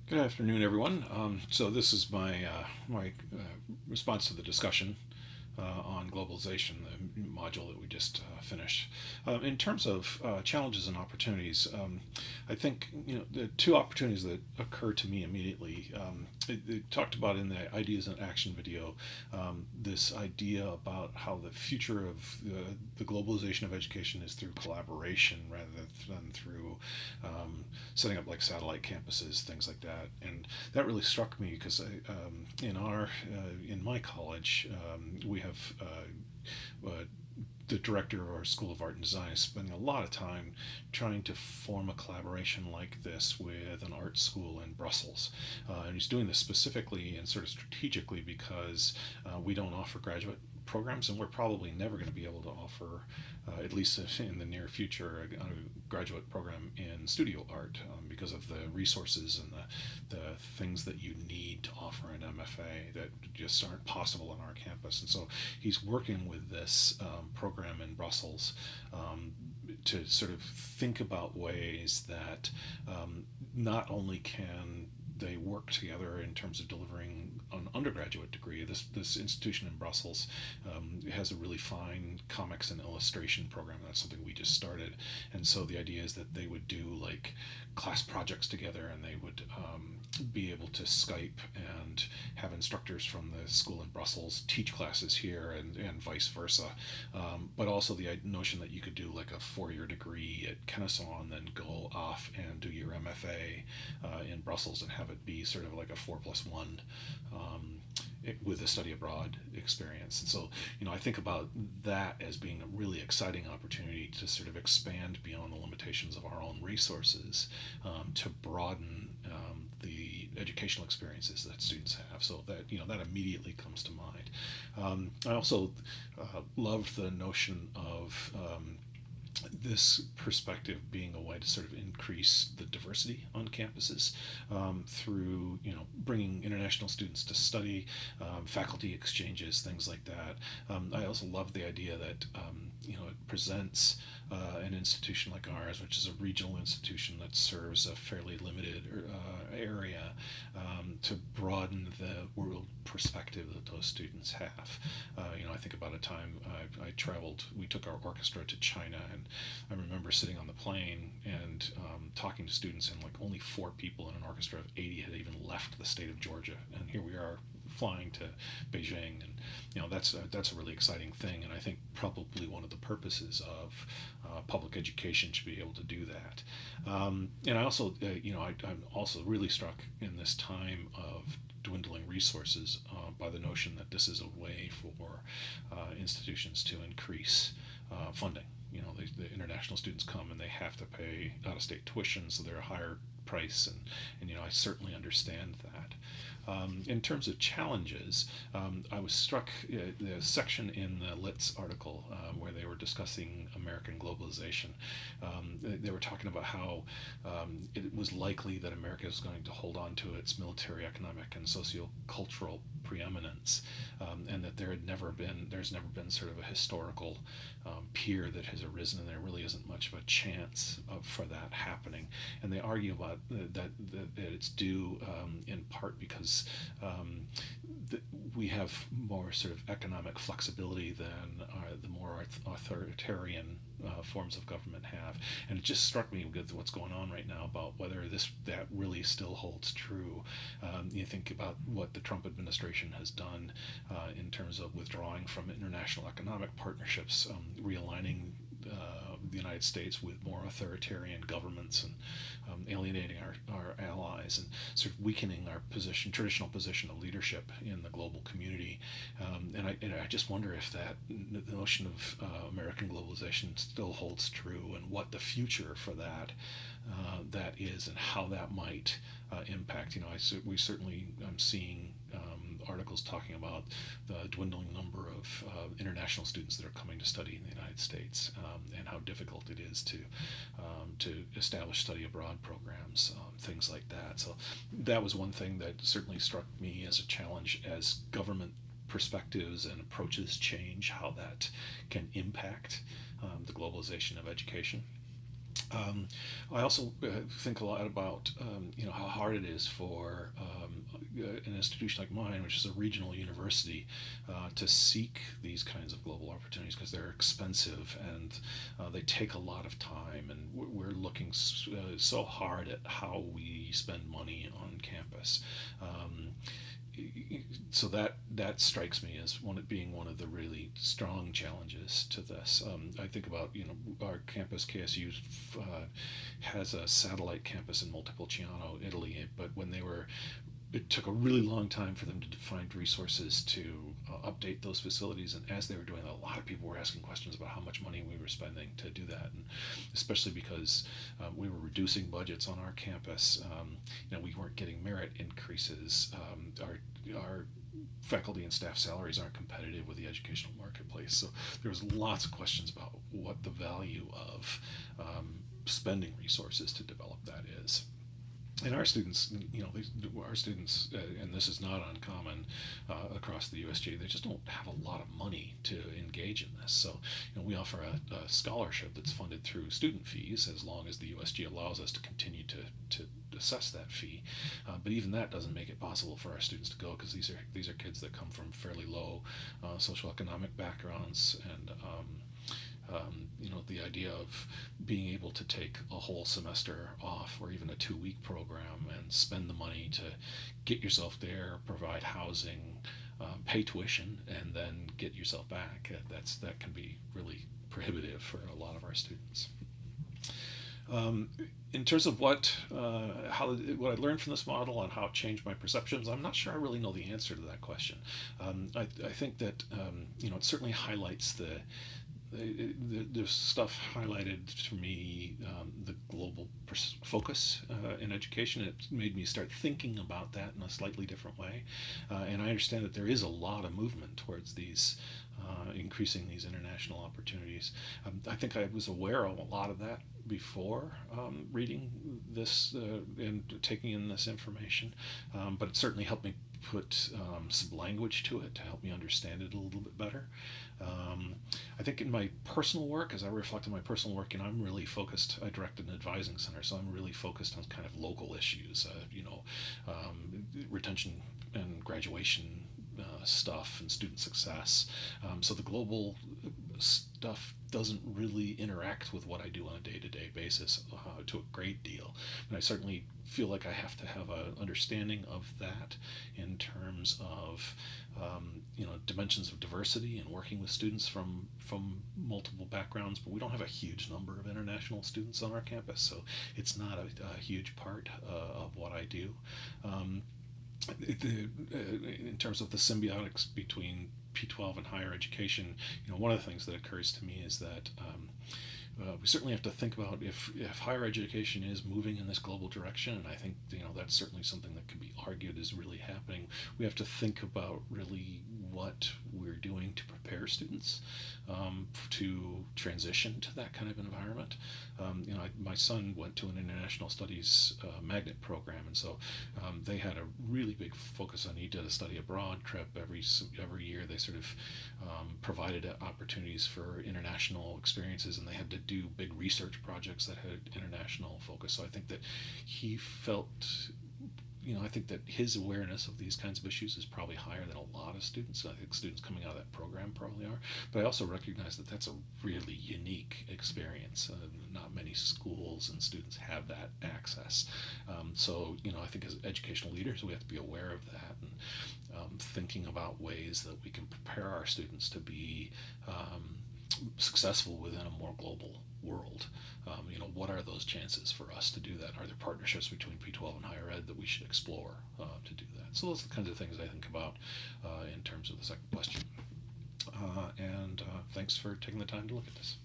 Good afternoon, everyone. So this is my response to the discussion on globalization, the module that we just finished. In terms of challenges and opportunities, I think the two opportunities that occur to me immediately. It talked about in the ideas and action video this idea about how the future of the globalization of education is through collaboration rather than through setting up like satellite campuses, things like that. And that really struck me because in my college we have the director of our School of Art and Design is spending a lot of time trying to form a collaboration like this with an art school in Brussels. And he's doing this specifically and sort of strategically because we don't offer graduate programs, and we're probably never going to be able to offer, at least in the near future, a graduate program in studio art because of the resources and the things that you need to offer an MFA that just aren't possible on our campus. And so he's working with this program in Brussels to sort of think about ways that not only can they work together in terms of delivering an undergraduate degree. This institution in Brussels has a really fine comics and illustration program. That's something we just started, and so the idea is that they would do like class projects together, and they would be able to Skype and have instructors from the school in Brussels teach classes here, and vice versa. But also the notion that you could do like a 4-year degree at Kennesaw and then go off and do your MFA in Brussels and have it be sort of like a 4+1 with a study abroad experience. And so, I think about that as being a really exciting opportunity to sort of expand beyond the limitations of our own resources to broaden the educational experiences that students have. So that immediately comes to mind. I also loved the notion of this perspective being a way to sort of increase the diversity on campuses through bringing international students to study, faculty exchanges, things like that. I also love the idea that it presents an institution like ours, which is a regional institution that serves a fairly limited area, to broaden the world perspective that those students have. I think about a time I traveled. We took our orchestra to China, and I remember sitting on the plane and talking to students, and like only 4 people in an orchestra of 80 had even left the state of Georgia, and here we are flying to Beijing, and that's a really exciting thing. And I think probably one of the purposes of public education should be able to do that. And I also, I'm also really struck in this time of dwindling resources by the notion that this is a way for institutions to increase funding. The international students come and they have to pay out-of-state tuition, so they're a higher price, and I certainly understand that. In terms of challenges, I was struck the section in the Litz article where they were discussing American globalization. They were talking about how it was likely that America is going to hold on to its military, economic, and socio-cultural preeminence, and that there's never been sort of a historical peer that has arisen, and there really isn't much of a chance for that happening. And they argue about that it's due in part because we have more sort of economic flexibility than the more authoritarian forms of government have. And it just struck me with what's going on right now about whether that really still holds true. You think about what the Trump administration has done in terms of withdrawing from international economic partnerships, realigning the United States with more authoritarian governments, and alienating our allies, and sort of weakening our traditional position of leadership in the global community. And I just wonder if the notion of American globalization still holds true, and what the future for that is, and how that might impact. We certainly I'm seeing articles talking about the dwindling number of international students that are coming to study in the United States, and how difficult it is to establish study abroad programs, things like that. So that was one thing that certainly struck me as a challenge as government perspectives and approaches change, how that can impact the globalization of education. Um, I also think a lot about how hard it is for an institution like mine, which is a regional university, to seek these kinds of global opportunities because they're expensive and they take a lot of time. And we're looking so hard at how we spend money on campus. Um, so that strikes me as being one of the really strong challenges to this. I think about our campus KSU has a satellite campus in Montepulciano, Italy, but it took a really long time for them to find resources to update those facilities. And as they were doing that, a lot of people were asking questions about how much money we were spending to do that, and especially because we were reducing budgets on our campus. We weren't getting merit increases. Our faculty and staff salaries aren't competitive with the educational marketplace. So there was lots of questions about what the value of spending resources to develop that is. And our students, and this is not uncommon across the USG. They just don't have a lot of money to engage in this. So, we offer a scholarship that's funded through student fees as long as the USG allows us to continue to assess that fee. But even that doesn't make it possible for our students to go because these are kids that come from fairly low socioeconomic backgrounds, and the idea of being able to take a whole semester off or even a 2-week program and spend the money to get yourself there, provide housing, pay tuition, and then get yourself back, that can be really prohibitive for a lot of our students. In terms of what I learned from this model and how it changed my perceptions, I'm not sure I really know the answer to that question. I think that it certainly highlights the stuff highlighted for me the global focus in education. It made me start thinking about that in a slightly different way, and I understand that there is a lot of movement towards these increasing these international opportunities. I think I was aware of a lot of that before reading this and taking in this information, but it certainly helped me put some language to it to help me understand it a little bit better. I think in my personal work, as I reflect on my personal work, I'm really focused. I direct an advising center, so I'm really focused on kind of local issues, retention and graduation stuff and student success. So the global stuff doesn't really interact with what I do on a day-to-day basis to a great deal. And I certainly feel like I have to have an understanding of that in terms of dimensions of diversity and working with students from multiple backgrounds. But we don't have a huge number of international students on our campus, so it's not a huge part of what I do. In terms of the symbiotics between P12 and higher education, one of the things that occurs to me is that we certainly have to think about if higher education is moving in this global direction, and I think that's certainly something that can be argued is really happening. We have to think about really what we're doing to prepare students to transition to that kind of environment. My son went to an international studies magnet program, and so they had a really big focus on. He did a study abroad trip every year. They sort of provided opportunities for international experiences, and they had to do big research projects that had international focus. So I think that he felt I think that his awareness of these kinds of issues is probably higher than a lot of students. I think students coming out of that program probably are. But I also recognize that that's a really unique experience. Not many schools and students have that access. So I think as educational leaders, we have to be aware of that and thinking about ways that we can prepare our students to be successful within a more global world. What are those chances for us to do that? Are there partnerships between P12 and higher ed that we should explore to do that? So those are the kinds of things I think about in terms of the second question. And thanks for taking the time to look at this.